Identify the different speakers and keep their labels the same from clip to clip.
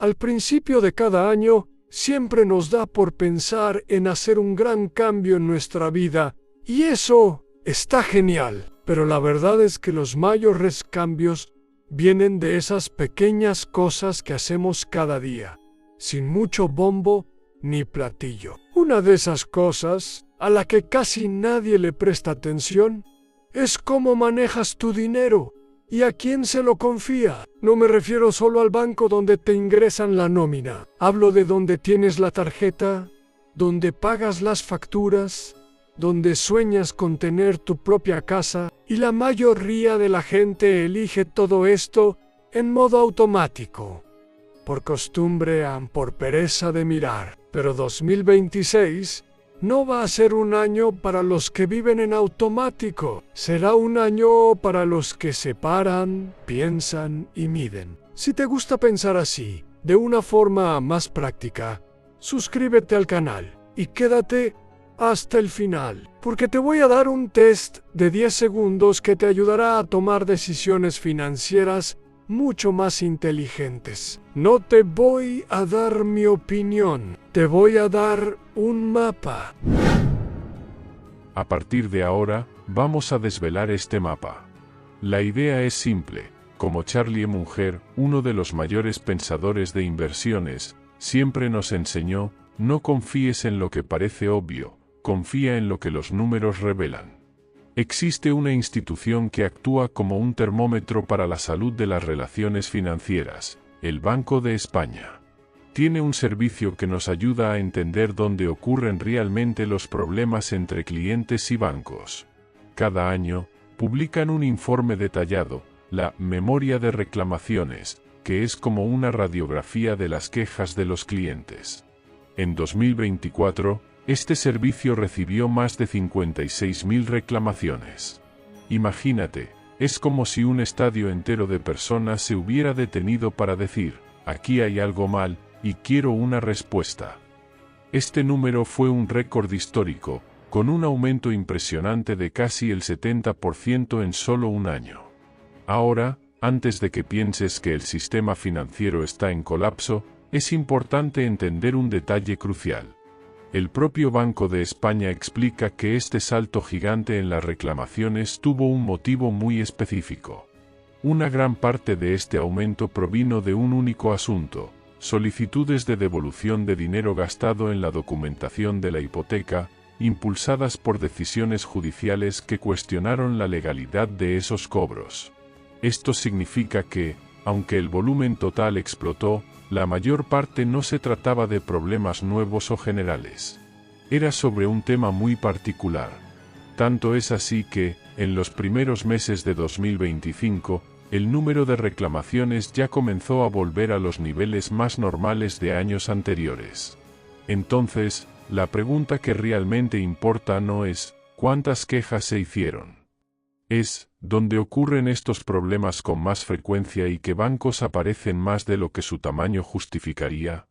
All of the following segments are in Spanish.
Speaker 1: Al principio de cada año, siempre nos da por pensar en hacer un gran cambio en nuestra vida, y eso está genial. Pero la verdad es que los mayores cambios vienen de esas pequeñas cosas que hacemos cada día, sin mucho bombo ni platillo. Una de esas cosas, a la que casi nadie le presta atención, es cómo manejas tu dinero y a quién se lo confía. No me refiero solo al banco donde te ingresan la nómina. Hablo de donde tienes la tarjeta, donde pagas las facturas, donde sueñas con tener tu propia casa, y la mayoría de la gente elige todo esto en modo automático, por costumbre o por pereza de mirar. Pero 2026 no va a ser un año para los que viven en automático. Será un año para los que se paran, piensan y miden. Si te gusta pensar así, de una forma más práctica, suscríbete al canal y quédate hasta el final, porque te voy a dar un test de 10 segundos que te ayudará a tomar decisiones financieras mucho más inteligentes. No te voy a dar mi opinión, te voy a dar un mapa.
Speaker 2: A partir de ahora, vamos a desvelar este mapa. La idea es simple. Como Charlie Munger, uno de los mayores pensadores de inversiones, siempre nos enseñó: no confíes en lo que parece obvio, confía en lo que los números revelan. Existe una institución que actúa como un termómetro para la salud de las relaciones financieras, el Banco de España. Tiene un servicio que nos ayuda a entender dónde ocurren realmente los problemas entre clientes y bancos. Cada año, publican un informe detallado, la Memoria de Reclamaciones, que es como una radiografía de las quejas de los clientes. En 2024, este servicio recibió más de 56.000 reclamaciones. Imagínate, es como si un estadio entero de personas se hubiera detenido para decir: aquí hay algo mal, y quiero una respuesta. Este número fue un récord histórico, con un aumento impresionante de casi el 70% en solo un año. Ahora, antes de que pienses que el sistema financiero está en colapso, es importante entender un detalle crucial. El propio Banco de España explica que este salto gigante en las reclamaciones tuvo un motivo muy específico. Una gran parte de este aumento provino de un único asunto: solicitudes de devolución de dinero gastado en la documentación de la hipoteca, impulsadas por decisiones judiciales que cuestionaron la legalidad de esos cobros. Esto significa que, aunque el volumen total explotó, la mayor parte no se trataba de problemas nuevos o generales. Era sobre un tema muy particular. Tanto es así que, en los primeros meses de 2025, el número de reclamaciones ya comenzó a volver a los niveles más normales de años anteriores. Entonces, la pregunta que realmente importa no es ¿cuántas quejas se hicieron? Es ¿dónde ocurren estos problemas con más frecuencia y qué bancos aparecen más de lo que su tamaño justificaría?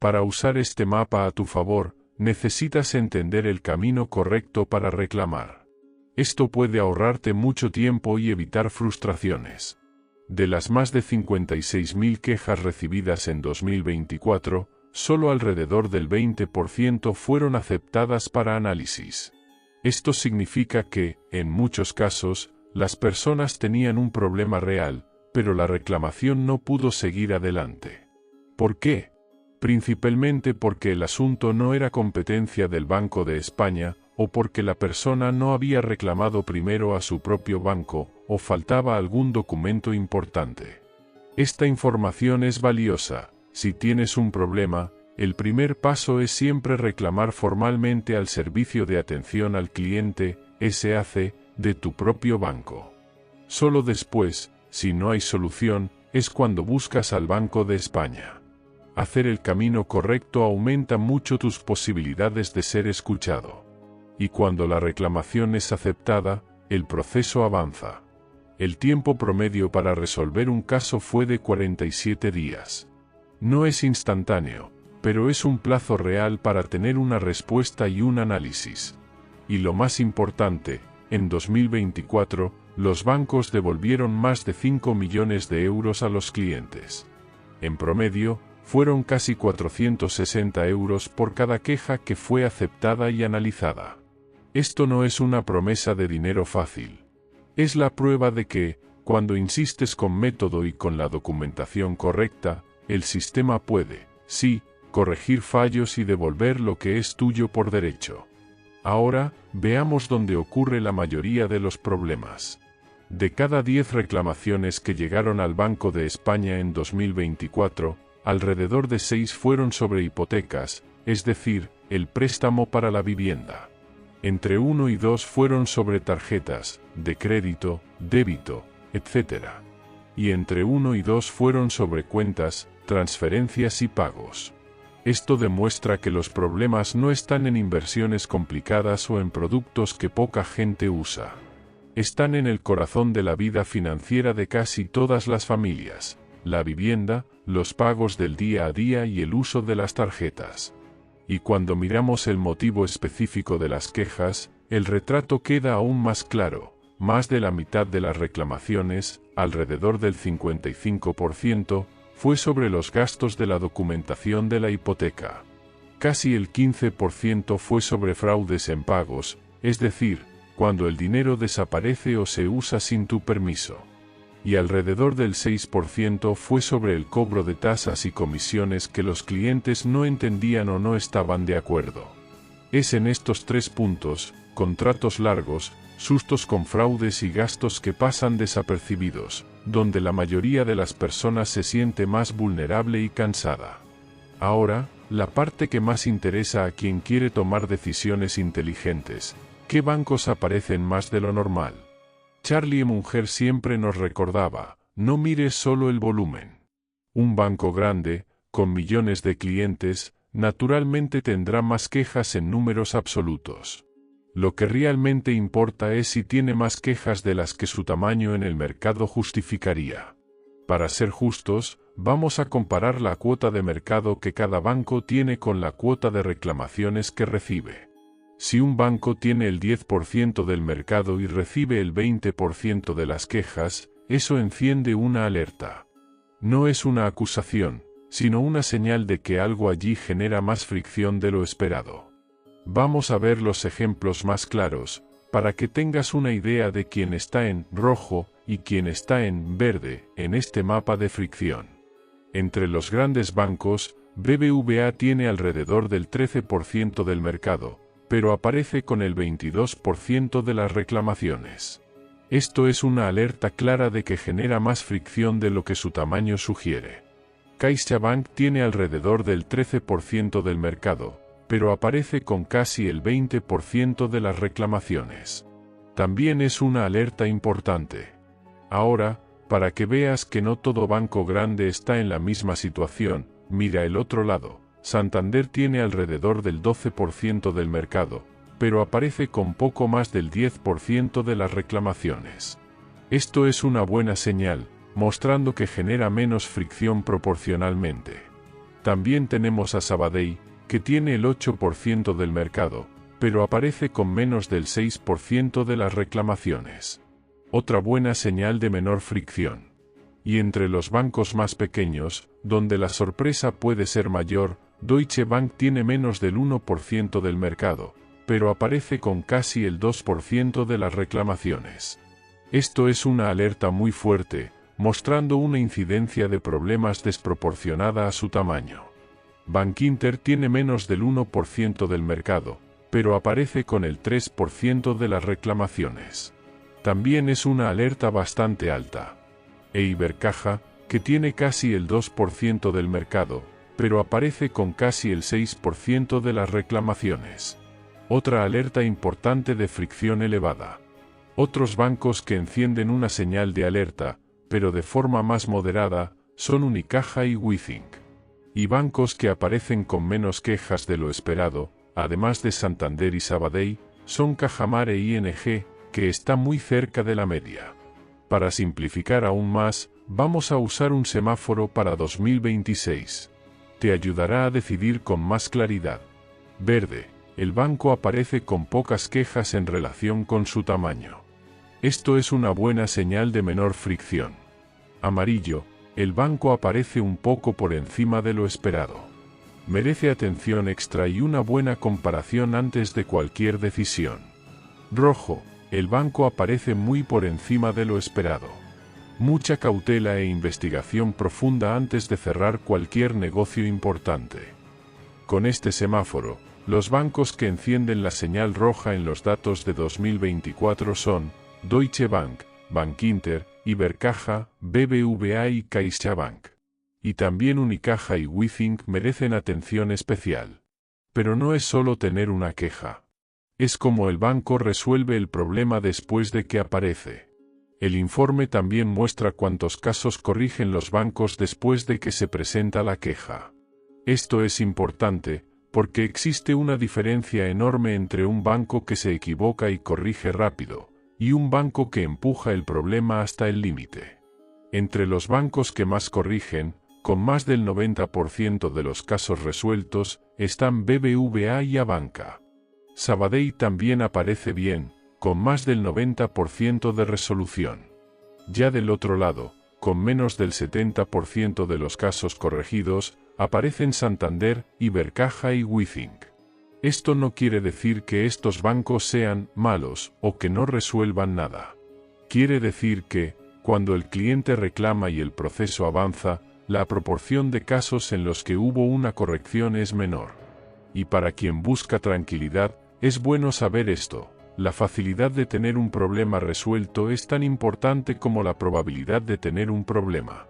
Speaker 2: Para usar este mapa a tu favor, necesitas entender el camino correcto para reclamar. Esto puede ahorrarte mucho tiempo y evitar frustraciones. De las más de 56.000 quejas recibidas en 2024, solo alrededor del 20% fueron aceptadas para análisis. Esto significa que, en muchos casos, las personas tenían un problema real, pero la reclamación no pudo seguir adelante. ¿Por qué? Principalmente porque el asunto no era competencia del Banco de España, o porque la persona no había reclamado primero a su propio banco, o faltaba algún documento importante. Esta información es valiosa. Si tienes un problema, el primer paso es siempre reclamar formalmente al Servicio de Atención al Cliente, SAC, de tu propio banco. Solo después, si no hay solución, es cuando buscas al Banco de España. Hacer el camino correcto aumenta mucho tus posibilidades de ser escuchado. Y cuando la reclamación es aceptada, el proceso avanza. El tiempo promedio para resolver un caso fue de 47 días. No es instantáneo, pero es un plazo real para tener una respuesta y un análisis. Y lo más importante, en 2024, los bancos devolvieron más de 5 millones de euros a los clientes. En promedio, fueron casi 460 euros por cada queja que fue aceptada y analizada. Esto no es una promesa de dinero fácil. Es la prueba de que, cuando insistes con método y con la documentación correcta, el sistema puede, sí, corregir fallos y devolver lo que es tuyo por derecho. Ahora, veamos dónde ocurre la mayoría de los problemas. De cada 10 reclamaciones que llegaron al Banco de España en 2024, alrededor de 6 fueron sobre hipotecas, es decir, el préstamo para la vivienda. Entre 1 y 2 fueron sobre tarjetas, de crédito, débito, etc. Y entre 1 y 2 fueron sobre cuentas, transferencias y pagos. Esto demuestra que los problemas no están en inversiones complicadas o en productos que poca gente usa. Están en el corazón de la vida financiera de casi todas las familias: la vivienda, los pagos del día a día y el uso de las tarjetas. Y cuando miramos el motivo específico de las quejas, el retrato queda aún más claro. Más de la mitad de las reclamaciones, alrededor del 55%, fue sobre los gastos de la documentación de la hipoteca. Casi el 15% fue sobre fraudes en pagos, es decir, cuando el dinero desaparece o se usa sin tu permiso. Y alrededor del 6% fue sobre el cobro de tasas y comisiones que los clientes no entendían o no estaban de acuerdo. Es en estos 3 puntos, contratos largos, sustos con fraudes y gastos que pasan desapercibidos, donde la mayoría de las personas se siente más vulnerable y cansada. Ahora, la parte que más interesa a quien quiere tomar decisiones inteligentes: ¿qué bancos aparecen más de lo normal? Charlie Munger siempre nos recordaba: no mires solo el volumen. Un banco grande, con millones de clientes, naturalmente tendrá más quejas en números absolutos. Lo que realmente importa es si tiene más quejas de las que su tamaño en el mercado justificaría. Para ser justos, vamos a comparar la cuota de mercado que cada banco tiene con la cuota de reclamaciones que recibe. Si un banco tiene el 10% del mercado y recibe el 20% de las quejas, eso enciende una alerta. No es una acusación, sino una señal de que algo allí genera más fricción de lo esperado. Vamos a ver los ejemplos más claros, para que tengas una idea de quién está en rojo y quién está en verde en este mapa de fricción. Entre los grandes bancos, BBVA tiene alrededor del 13% del mercado, pero aparece con el 22% de las reclamaciones. Esto es una alerta clara de que genera más fricción de lo que su tamaño sugiere. CaixaBank tiene alrededor del 13% del mercado, pero aparece con casi el 20% de las reclamaciones. También es una alerta importante. Ahora, para que veas que no todo banco grande está en la misma situación, mira el otro lado. Santander tiene alrededor del 12% del mercado, pero aparece con poco más del 10% de las reclamaciones. Esto es una buena señal, mostrando que genera menos fricción proporcionalmente. También tenemos a Sabadell, que tiene el 8% del mercado, pero aparece con menos del 6% de las reclamaciones. Otra buena señal de menor fricción. Y entre los bancos más pequeños, donde la sorpresa puede ser mayor, Deutsche Bank tiene menos del 1% del mercado, pero aparece con casi el 2% de las reclamaciones. Esto es una alerta muy fuerte, mostrando una incidencia de problemas desproporcionada a su tamaño. Bankinter tiene menos del 1% del mercado, pero aparece con el 3% de las reclamaciones. También es una alerta bastante alta. E Ibercaja, que tiene casi el 2% del mercado, pero aparece con casi el 6% de las reclamaciones. Otra alerta importante de fricción elevada. Otros bancos que encienden una señal de alerta, pero de forma más moderada, son Unicaja y Withink. Y bancos que aparecen con menos quejas de lo esperado, además de Santander y Sabadell, son Cajamar e ING, que está muy cerca de la media. Para simplificar aún más, vamos a usar un semáforo para 2026. Te ayudará a decidir con más claridad. Verde, el banco aparece con pocas quejas en relación con su tamaño. Esto es una buena señal de menor fricción. Amarillo, El banco aparece un poco por encima de lo esperado. Merece atención extra y una buena comparación antes de cualquier decisión. Rojo, el banco aparece muy por encima de lo esperado. Mucha cautela e investigación profunda antes de cerrar cualquier negocio importante. Con este semáforo, los bancos que encienden la señal roja en los datos de 2024 son Deutsche Bank, Bankinter, Ibercaja, BBVA y CaixaBank. Y también Unicaja y WeThink merecen atención especial. Pero no es solo tener una queja. Es como el banco resuelve el problema después de que aparece. El informe también muestra cuántos casos corrigen los bancos después de que se presenta la queja. Esto es importante, porque existe una diferencia enorme entre un banco que se equivoca y corrige rápido, y un banco que empuja el problema hasta el límite. Entre los bancos que más corrigen, con más del 90% de los casos resueltos, están BBVA y Abanca. Sabadell también aparece bien, con más del 90% de resolución. Ya del otro lado, con menos del 70% de los casos corregidos, aparecen Santander, Ibercaja y WeThink. Esto no quiere decir que estos bancos sean malos o que no resuelvan nada. Quiere decir que, cuando el cliente reclama y el proceso avanza, la proporción de casos en los que hubo una corrección es menor. Y para quien busca tranquilidad, es bueno saber esto. La facilidad de tener un problema resuelto es tan importante como la probabilidad de tener un problema.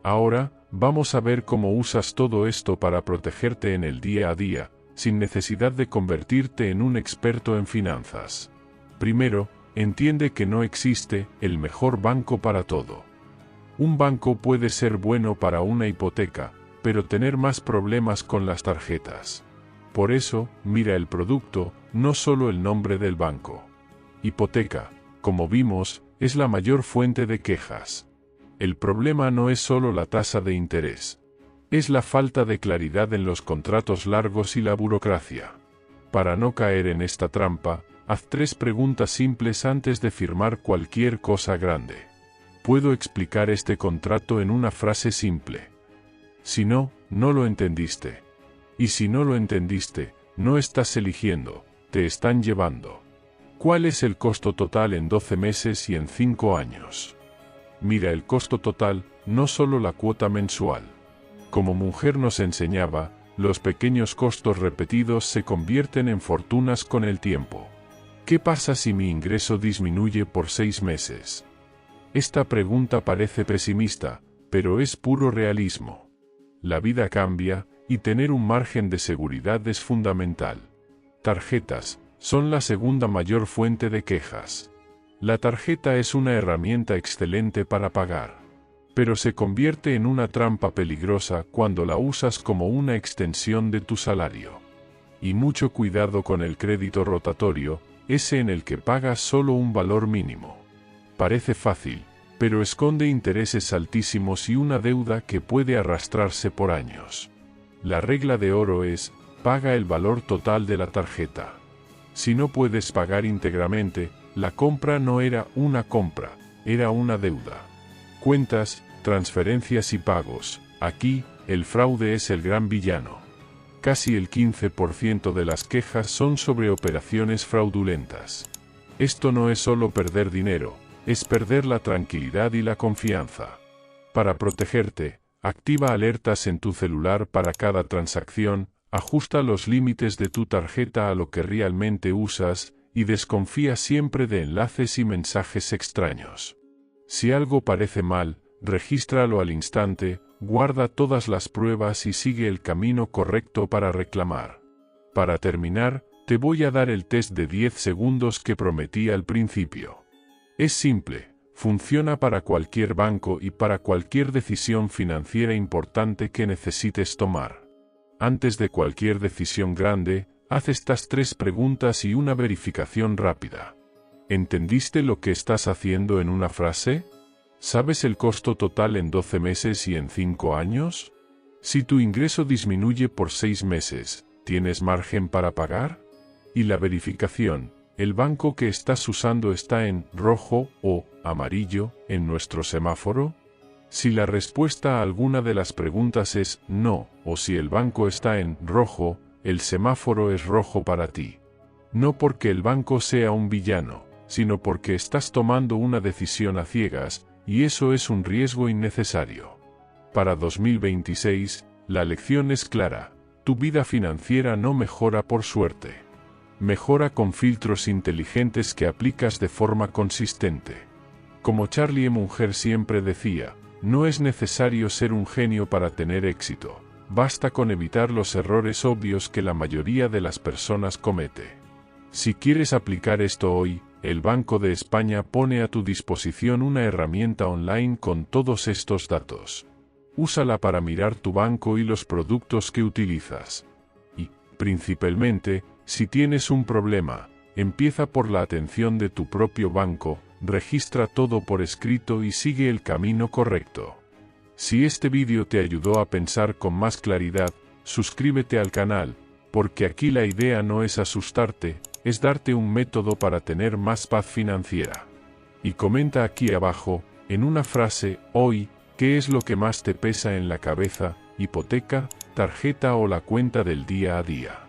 Speaker 2: Ahora, vamos a ver cómo usas todo esto para protegerte en el día a día, sin necesidad de convertirte en un experto en finanzas. Primero, entiende que no existe el mejor banco para todo. Un banco puede ser bueno para una hipoteca, pero tener más problemas con las tarjetas. Por eso, mira el producto, no solo el nombre del banco. Hipoteca, como vimos, es la mayor fuente de quejas. El problema no es solo la tasa de interés. Es la falta de claridad en los contratos largos y la burocracia. Para no caer en esta trampa, haz 3 preguntas simples antes de firmar cualquier cosa grande. ¿Puedo explicar este contrato en una frase simple? Si no, no lo entendiste. Y si no lo entendiste, no estás eligiendo, te están llevando. ¿Cuál es el costo total en 12 meses y en 5 años? Mira el costo total, no solo la cuota mensual. Como mujer nos enseñaba, los pequeños costos repetidos se convierten en fortunas con el tiempo. ¿Qué pasa si mi ingreso disminuye por 6 meses? Esta pregunta parece pesimista, pero es puro realismo. La vida cambia, y tener un margen de seguridad es fundamental. Tarjetas son la segunda mayor fuente de quejas. La tarjeta es una herramienta excelente para pagar, pero se convierte en una trampa peligrosa cuando la usas como una extensión de tu salario. Y mucho cuidado con el crédito rotatorio, ese en el que pagas solo un valor mínimo. Parece fácil, pero esconde intereses altísimos y una deuda que puede arrastrarse por años. La regla de oro es, paga el valor total de la tarjeta. Si no puedes pagar íntegramente, la compra no era una compra, era una deuda. Cuentas, transferencias y pagos. Aquí, el fraude es el gran villano. Casi el 15% de las quejas son sobre operaciones fraudulentas. Esto no es solo perder dinero, es perder la tranquilidad y la confianza. Para protegerte, activa alertas en tu celular para cada transacción, ajusta los límites de tu tarjeta a lo que realmente usas, y desconfía siempre de enlaces y mensajes extraños. Si algo parece mal, regístralo al instante, guarda todas las pruebas y sigue el camino correcto para reclamar. Para terminar, te voy a dar el test de 10 segundos que prometí al principio. Es simple, funciona para cualquier banco y para cualquier decisión financiera importante que necesites tomar. Antes de cualquier decisión grande, haz estas 3 preguntas y una verificación rápida. ¿Entendiste lo que estás haciendo en una frase? ¿Sabes el costo total en 12 meses y en 5 años? Si tu ingreso disminuye por 6 meses, ¿tienes margen para pagar? Y la verificación, ¿el banco que estás usando está en rojo o amarillo en nuestro semáforo? Si la respuesta a alguna de las preguntas es no, o si el banco está en rojo, el semáforo es rojo para ti. No porque el banco sea un villano, sino porque estás tomando una decisión a ciegas, y eso es un riesgo innecesario. Para 2026, la lección es clara: tu vida financiera no mejora por suerte. Mejora con filtros inteligentes que aplicas de forma consistente. Como Charlie Munger siempre decía, no es necesario ser un genio para tener éxito, basta con evitar los errores obvios que la mayoría de las personas comete. Si quieres aplicar esto hoy, el Banco de España pone a tu disposición una herramienta online con todos estos datos. Úsala para mirar tu banco y los productos que utilizas. Y, principalmente, si tienes un problema, empieza por la atención de tu propio banco, registra todo por escrito y sigue el camino correcto. Si este vídeo te ayudó a pensar con más claridad, suscríbete al canal, porque aquí la idea no es asustarte, es darte un método para tener más paz financiera. Y comenta aquí abajo, en una frase, hoy, ¿qué es lo que más te pesa en la cabeza? Hipoteca, tarjeta o la cuenta del día a día.